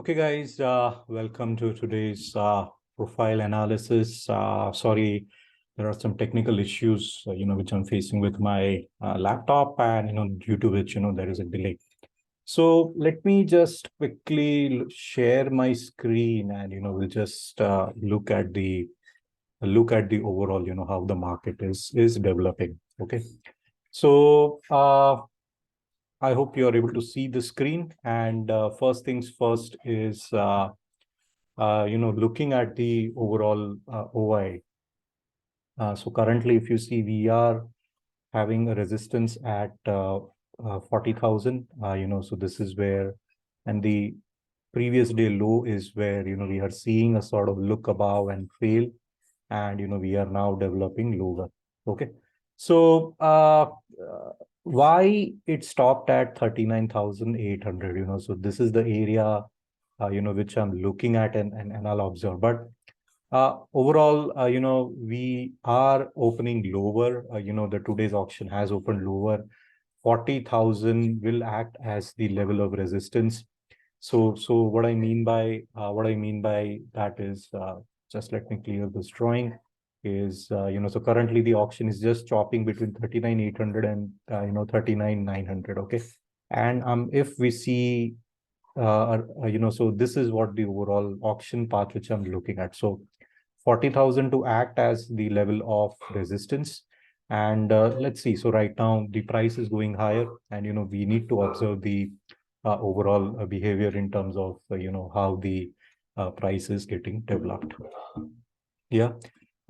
Okay, guys, welcome to today's profile analysis. Sorry, there are some technical issues, which I'm facing with my laptop, and due to which there is a delay. So let me just quickly share my screen, and we'll just look at the overall, how the market is developing. Okay, so I hope you are able to see the screen. And first things first is looking at the overall OI. So currently, if you see, we are having a resistance at 40,000. So this is where, and the previous day low is where we are seeing a sort of look above and fail, and we are now developing lower. Okay, so why it stopped at 39,800? So this is the area which I'm looking at, and I'll observe. But overall, we are opening lower. The today's auction has opened lower. 40,000 will act as the level of resistance. So what I mean by that is, just let me clear this drawing. Is so currently the auction is just chopping between 39,800 and 39,900. Okay, and if we see so this is what the overall auction path which I'm looking at. So 40,000 to act as the level of resistance. And let's see. So right now the price is going higher, and we need to observe the overall behavior in terms of how the price is getting developed. Yeah.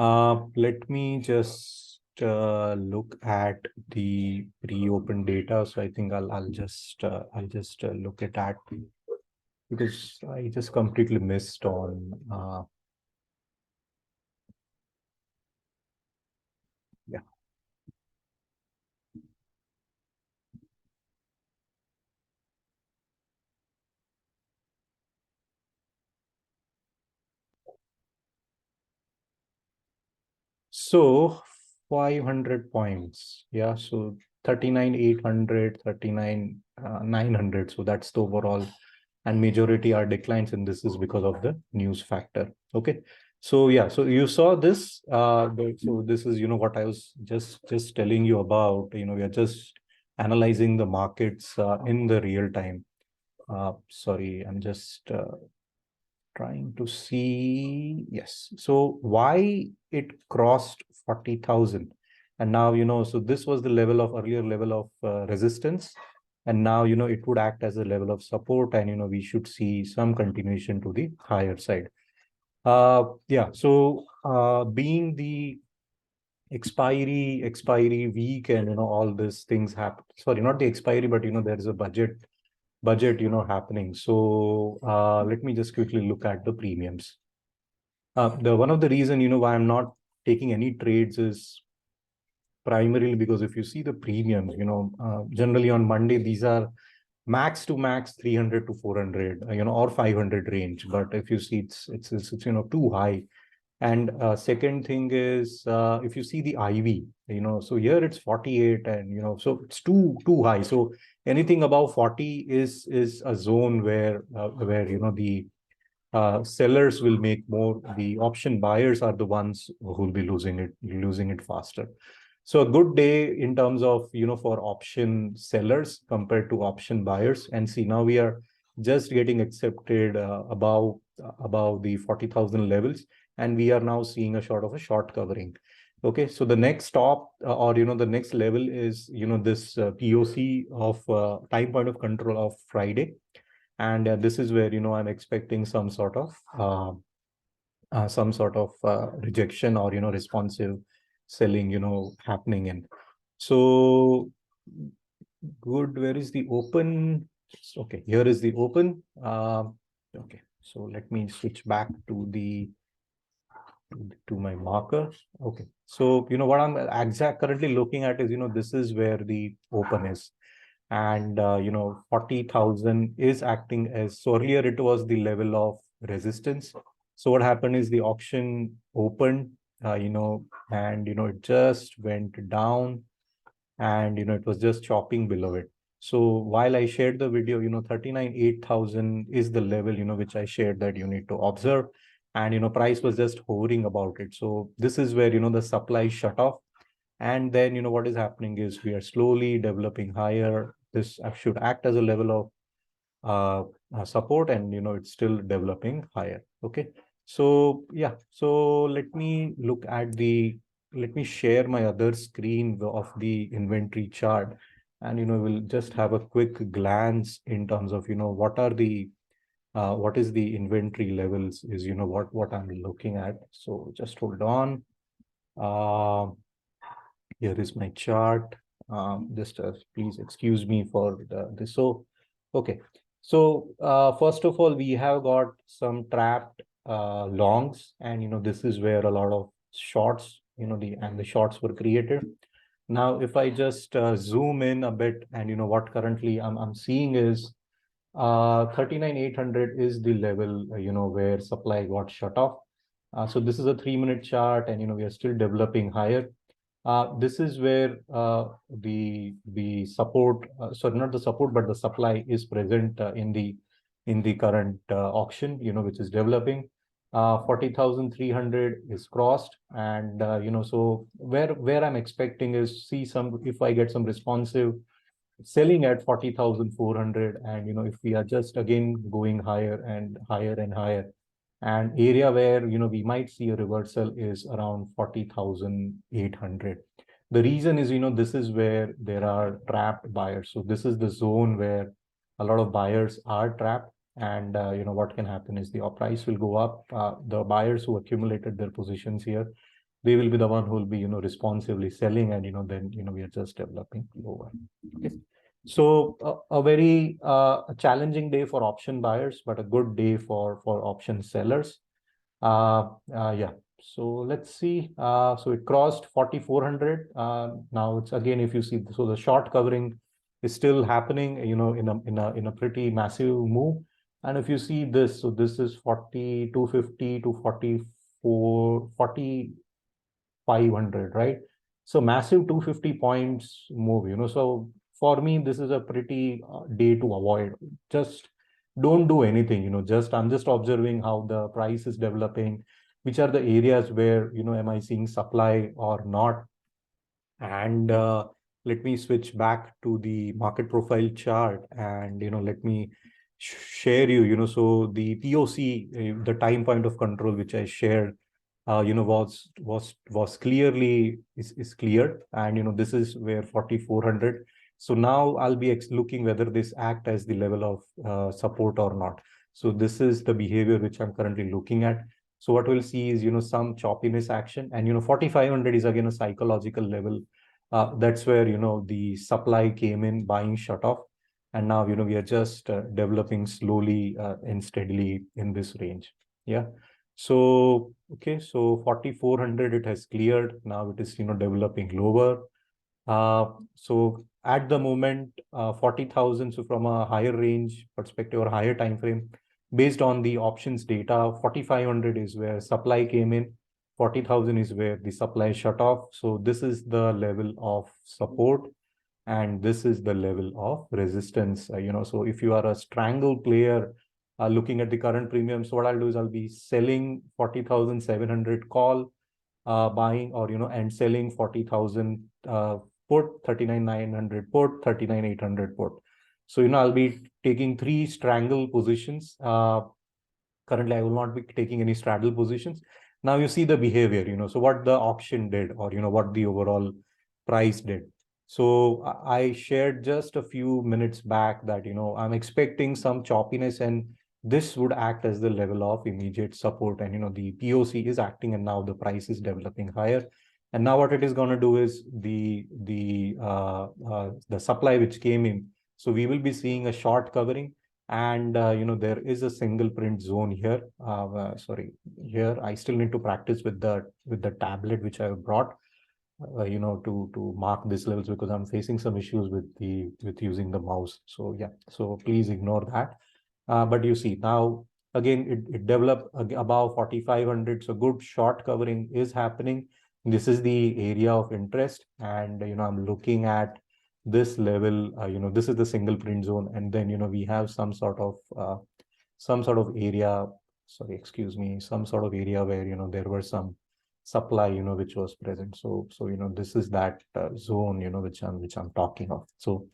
Let me just look at the pre-open data. So I think I'll just look at that, because I just completely missed on yeah. So 500 points. Yeah. So 39,800, 39,900. So that's the overall, and majority are declines, and this is because of the news factor. Okay. So yeah, so you saw this. So this is what I was just telling you about. We are just analyzing the markets in the real time. Sorry, I'm just trying to see. Yes. So why it crossed 40,000? And now, so this was the level of earlier level of resistance. And now, it would act as a level of support, and, we should see some continuation to the higher side. Yeah. So being the expiry week, and, all these things happen. Sorry, not the expiry, but, there is a budget happening. So let me just quickly look at the premiums. The one of the reason why I'm not taking any trades is primarily because if you see the premiums, generally on Monday these are max to max 300 to 400, or 500 range. But if you see, it's too high. And second thing is, if you see the IV, so here it's 48, and so it's too high. So anything above 40 is a zone where the sellers will make more. The option buyers are the ones who will be losing it faster. So a good day in terms of for option sellers compared to option buyers. And see, now we are just getting accepted above the 40,000 levels, and we are now seeing a sort of a short covering. Okay, so the next stop, or the next level is this POC of time point of control of Friday. And this is where I'm expecting some sort of rejection, or responsive selling happening in. So good. Where is the open? Okay, here is the open. Okay, so let me switch back to the to my marker. Okay, so what I'm currently looking at is this is where the open is. And 40,000 is acting as, so earlier it was the level of resistance. So what happened is the auction opened, and it just went down, and it was just chopping below it. So while I shared the video, 39,800 is the level, which I shared that you need to observe. And, price was just hovering about it. So this is where, the supply shut off. And then, what is happening is we are slowly developing higher. This should act as a level of support, and it's still developing higher. Okay, so yeah, so let me share my other screen of the inventory chart, and we'll just have a quick glance in terms of what is the inventory levels is what I'm looking at. So just hold on. Here is my chart. Just please excuse me for this. So okay, so first of all, we have got some trapped longs, and this is where a lot of shorts, the shorts were created. Now, if I just zoom in a bit, and what currently I'm seeing is 39,800 is the level, where supply got shut off. So this is a 3-minute chart, and we are still developing higher. This is where the support, sorry, not the support, but the supply is present in the current auction, which is developing. 40,300 is crossed, and so where I'm expecting is see some, if I get some responsive selling at 40,400, and if we are just again going higher and higher and higher, and area where we might see a reversal is around 40,800. The reason is this is where there are trapped buyers. So this is the zone where a lot of buyers are trapped, and what can happen is the price will go up. The buyers who accumulated their positions here, they will be the one who will be responsively selling, and then we are just developing lower. Okay. So a very challenging day for option buyers, but a good day for option sellers. Yeah. So let's see. So it crossed 4,400. Now it's again, if you see, so the short covering is still happening, in a pretty massive move. And if you see this, so this is 4,250 to 4,500, right? So massive 250 points move. So for me, this is a pretty day to avoid. Just don't do anything, I'm just observing how the price is developing, which are the areas where, am I seeing supply or not? And let me switch back to the market profile chart, and let me share so the POC, the time point of control, which I shared, was clearly is cleared, and this is where 4,400. So now I'll be looking whether this act as the level of support or not. So this is the behavior which I'm currently looking at. So what we'll see is some choppiness action, and 4,500 is again a psychological level. That's where the supply came in, buying shut off, and now we are just developing slowly and steadily in this range. Yeah. So okay, so 4,400 it has cleared. Now it is developing lower. So at the moment, 40,000. So from a higher range perspective or higher time frame, based on the options data, 4,500 is where supply came in. 40,000 is where the supply shut off. So this is the level of support, and this is the level of resistance. So if you are a strangle player looking at the current premium, so what I'll do is I'll be selling 40,700 call, buying, or and selling 40,000 put, 39,900 put, 39,800 put. So I'll be taking 3 strangle positions. Currently I will not be taking any straddle positions. Now you see the behavior, so what the auction did, or what the overall price did. So I shared just a few minutes back that I'm expecting some choppiness, and this would act as the level of immediate support, and the POC is acting, and now the price is developing higher. And now what it is going to do is the supply which came in, so we will be seeing a short covering, and there is a single print zone here. Sorry, here I still need to practice with the tablet which I have brought, to mark these levels, because I'm facing some issues with using the mouse. So yeah, so please ignore that. But you see now again it developed above 4,500. So good short covering is happening. This is the area of interest, and I'm looking at this level, this is the single print zone, and then we have some sort of area, sorry, excuse me, some sort of area where there were some supply which was present. So this is that zone which I'm talking of. So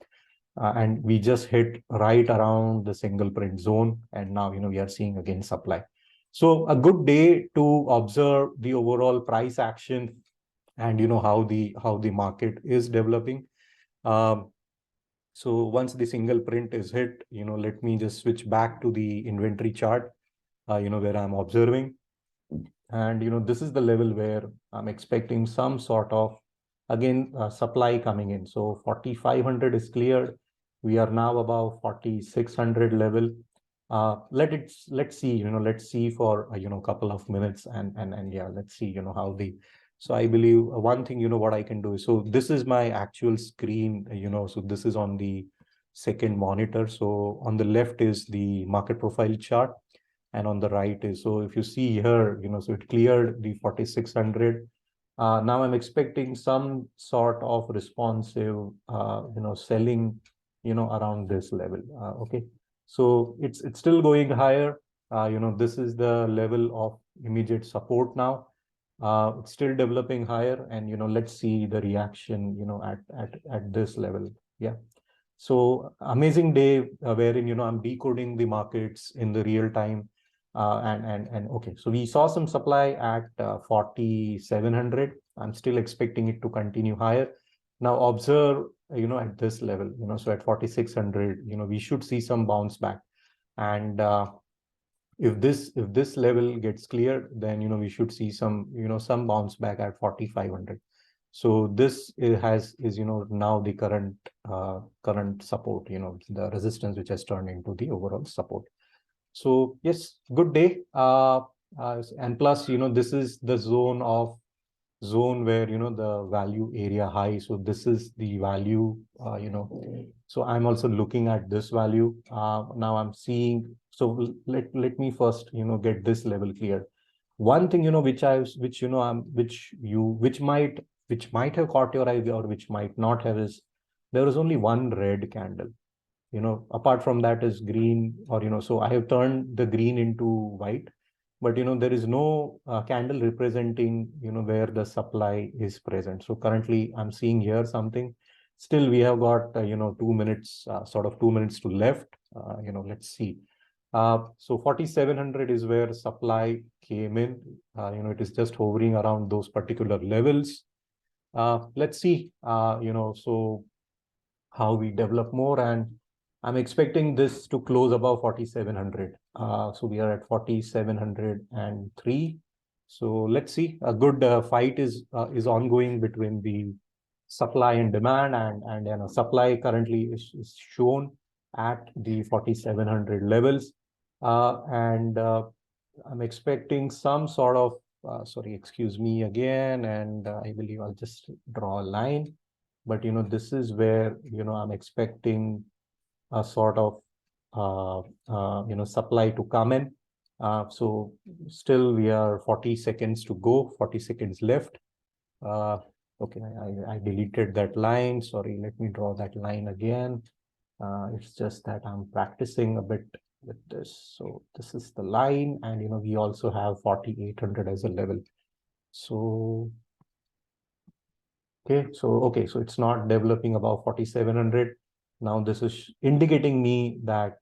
and we just hit right around the single print zone, and now we are seeing again supply. So a good day to observe the overall price action, and how the market is developing. So once the single print is hit, let me just switch back to the inventory chart, where I'm observing. And this is the level where I'm expecting some sort of, again, supply coming in. So 4,500 is cleared. We are now above 4,600 level. Let's see, let's see for a couple of minutes, and yeah, let's see how the. So I believe one thing what I can do is, so this is my actual screen, so this is on the second monitor. So on the left is the market profile chart, and on the right is, so if you see here, so it cleared the 4,600. Now I'm expecting some sort of responsive, selling, around this level. Okay, so it's still going higher. This is the level of immediate support now. It's still developing higher, and let's see the reaction, at this level. Yeah. So amazing day, wherein I'm decoding the markets in the real time. And okay, so we saw some supply at 4,700. I'm still expecting it to continue higher. Now observe, at this level, so at 4,600, we should see some bounce back. And if this level gets cleared, then we should see some some bounce back at 4,500. So this is now the current support, the resistance which has turned into the overall support. So yes, good day. And plus, this is the zone where the value area high. So this is the value, so I'm also looking at this value. Now I'm seeing, so let me first get this level clear. One thing which might have caught your eye, or which might not have, is there is only one red candle. Apart from that is green, or so I have turned the green into white, but there is no candle representing where the supply is present. So currently I'm seeing here something. Still we have got 2 minutes, sort of 2 minutes to left. Let's see. So 4,700 is where supply came in. It is just hovering around those particular levels. Let's see so how we develop more, and I'm expecting this to close above 4,700. So we are at 4,703. So let's see. A good fight is ongoing between the supply and demand, and supply currently is shown at the 4,700 levels, and I'm expecting some sort of sorry, excuse me again, and I believe I'll just draw a line. But this is where I'm expecting a sort of supply to come in. So still we are 40 seconds to go, 40 seconds left. Okay, I deleted that line. Sorry, let me draw that line again. It's just that I'm practicing a bit with this. So this is the line, and we also have 4,800 as a level. So okay, so it's not developing above 4,700. Now this is indicating me that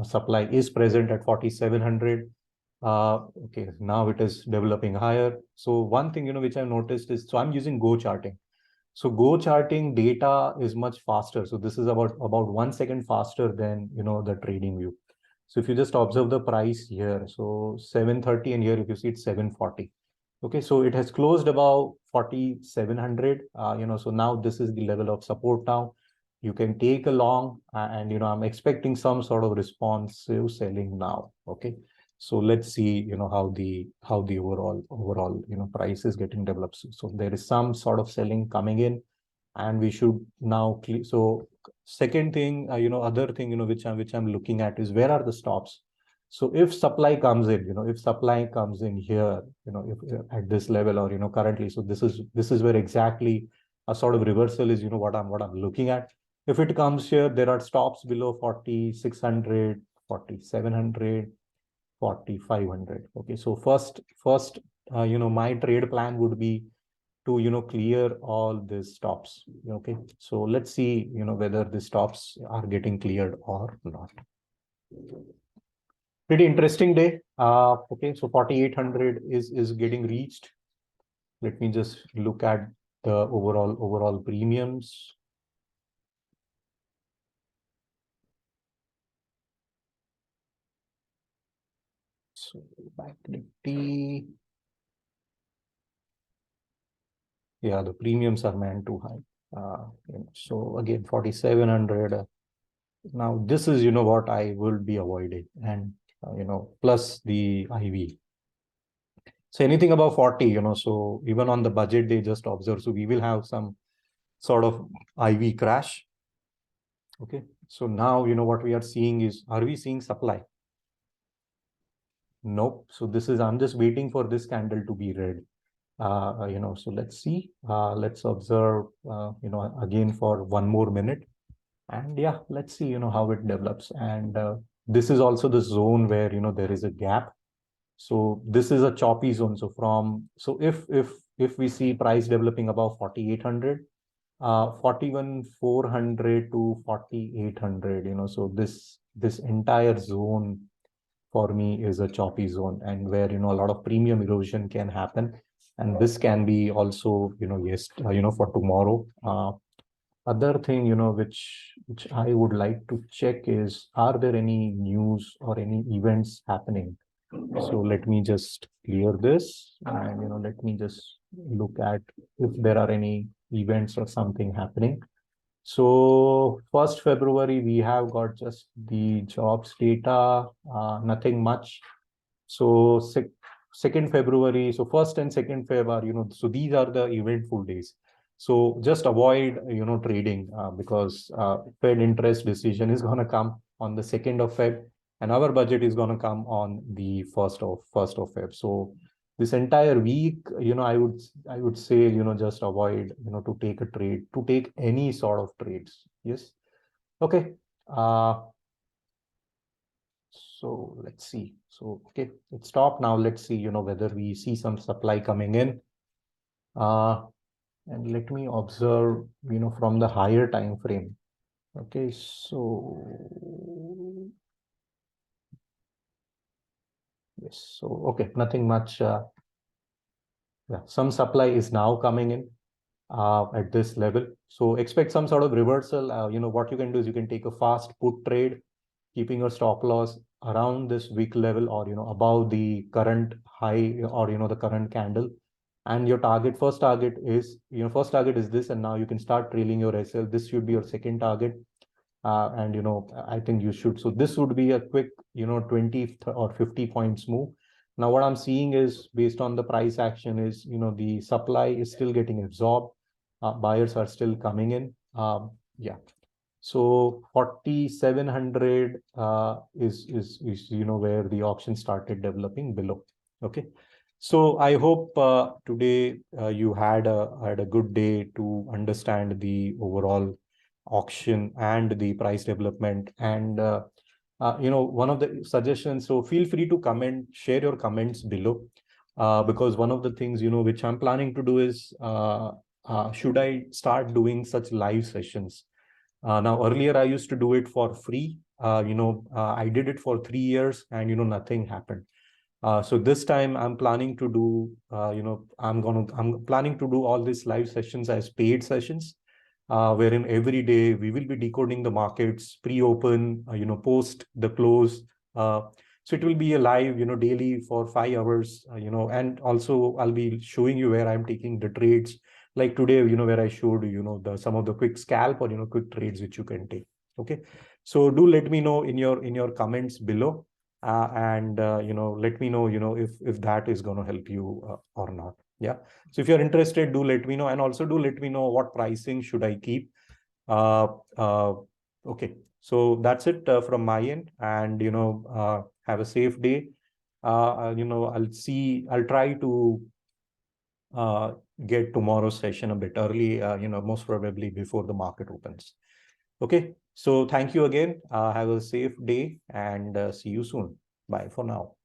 supply is present at 4,700. Okay, now it is developing higher. So one thing which I've noticed is, so I'm using Go charting. So Go charting data is much faster. So this is about 1 second faster than the trading view. So if you just observe the price here, so 730, and here if you see it's 740. Okay, so it has closed above 4,700. So now this is the level of support now. You can take a long, and I'm expecting some sort of responsive selling now. Okay, so let's see how the overall price is getting developed. So there is some sort of selling coming in, and we should now so second thing, other thing which I'm looking at is, where are the stops? So if supply comes in, if supply comes in here, if at this level, or currently, so this is where exactly a sort of reversal is, what I'm looking at. If it comes here, there are stops below 4,600, 4,700, 4,500. Okay, so first, my trade plan would be to, clear all these stops. Okay, so let's see, whether the stops are getting cleared or not. Pretty interesting day. Okay, so 4,800 is getting reached. Let me just look at the overall premiums. So Bank Nifty, yeah, the premiums are man too high. So again, 4,700. Now this is, what I will be avoiding, and plus the IV. So anything above 40, so even on the budget they just observe. So we will have some sort of IV crash. Okay, so now, what we are seeing is, are we seeing supply? Nope. So this is, I'm just waiting for this candle to be red. So let's see. Let's observe, again for one more minute. And yeah, let's see, how it develops. And this is also the zone where, there is a gap. So this is a choppy zone. So if we see price developing above 4,800, 41,400 to 4,800, so this entire zone for me is a choppy zone, and where, a lot of premium erosion can happen. And this can be also, yes, for tomorrow. Other thing, which I would like to check is, are there any news or any events happening? So let me just clear this, and, let me just look at if there are any events or something happening. So 1st February, we have got just the jobs data, nothing much. So 2nd February, so 1st and 2nd February, so these are the eventful days. So just avoid, trading, because Fed interest decision is going to come on the 2nd of Feb, and our budget is going to come on the 1st of Feb. So this entire week, I would say, just avoid, to take a trade, to take any sort of trades. Yes. Okay. So let's see. So, okay, it stopped. Now let's see, whether we see some supply coming in. And let me observe, from the higher time frame. Okay, so yes, so okay, nothing much. Yeah, some supply is now coming in at this level. So expect some sort of reversal. What you can do is you can take a fast put trade, keeping your stop loss around this wick level, or, above the current high, or, the current candle. And your first target is this, and now you can start trailing your SL. This should be your second target. And, I think you should. So this would be a quick, 20 or 50 points move. Now, what I'm seeing is, based on the price action, is, the supply is still getting absorbed. Buyers are still coming in. Yeah. So 4,700 is where the auction started developing below. Okay. So I hope today you had a good day to understand the overall auction and the price development. And one of the suggestions, so feel free to share your comments below, because one of the things, which I'm planning to do is, should I start doing such live sessions? Now, earlier I used to do it for free. I did it for 3 years, and, nothing happened. So this time I'm planning to do, I'm planning to do all these live sessions as paid sessions, wherein every day we will be decoding the markets, pre-open, post the close. So it will be a live, daily for 5 hours, and also I'll be showing you where I'm taking the trades. Like today, where I showed you, some of the quick scalp, or, quick trades which you can take. Okay. So do let me know in your comments below. And let me know, if that is going to help you or not. Yeah. So if you're interested, do let me know, and also do let me know what pricing should I keep. uh, uh, okay, so that's it from my end, and have a safe day. I'll try to get tomorrow's session a bit early, most probably before the market opens. Okay, so thank you again. Have a safe day and see you soon. Bye for now.